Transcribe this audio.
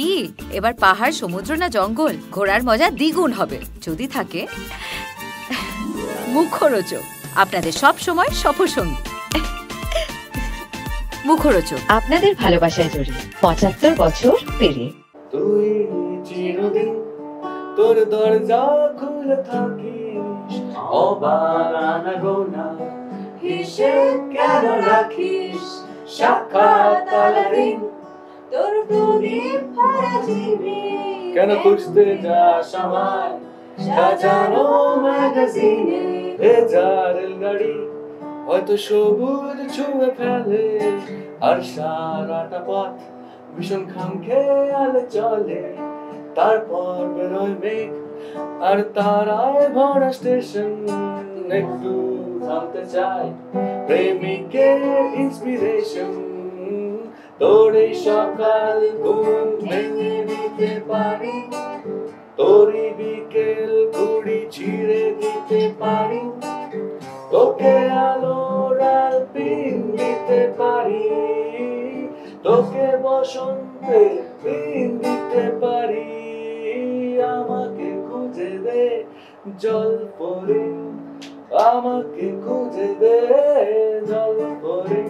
কি এবার পাহাড়, সমুদ্র না জঙ্গল? ঘোরার মজা দ্বিগুণ হবে যদি থাকে মুখরোচক, আপনাদের সব সময় সফরসঙ্গী। মুখরোচক, আপনাদের ভালোবাসায় জড়িয়ে ৭৫ বছর পেরিয়ে। তুই চিরদিন তোর দরজা খুলে থাকিস, অবাগানা গোনা হিসেব কেন রাখিস? সাক্ষাৎ আলাদিন তোর প্রদীপ ভরা জীবী, কেন খুঁজতে যাস আমায় সাজানো ম্যাগাজিনে? ভেজা রেলগাড়ি হয়তো সবুজ ছুঁয়ে ফেলে, আর সারাটা পথ ভীষণ খামখেয়ালে চলে। তারপর বেরোয় মেঘ আর তারায় ভরা স্টেশন, একটু থামতে চাই প্রেমিকের ইন্সপিরেশন। তোর এই সকাল ঘুম ভেঙে দিতে পারি, তোরই বিকেল ঘুড়ি ছিঁড়ে দিতে পারি, তোকে আলোর আলপিন দিতে পারি, তোকে বসন্তে দিন দিতে পারি। আমাকে খুঁজে দে জলপরি, আমাকে খুঁজে দে জলপরি।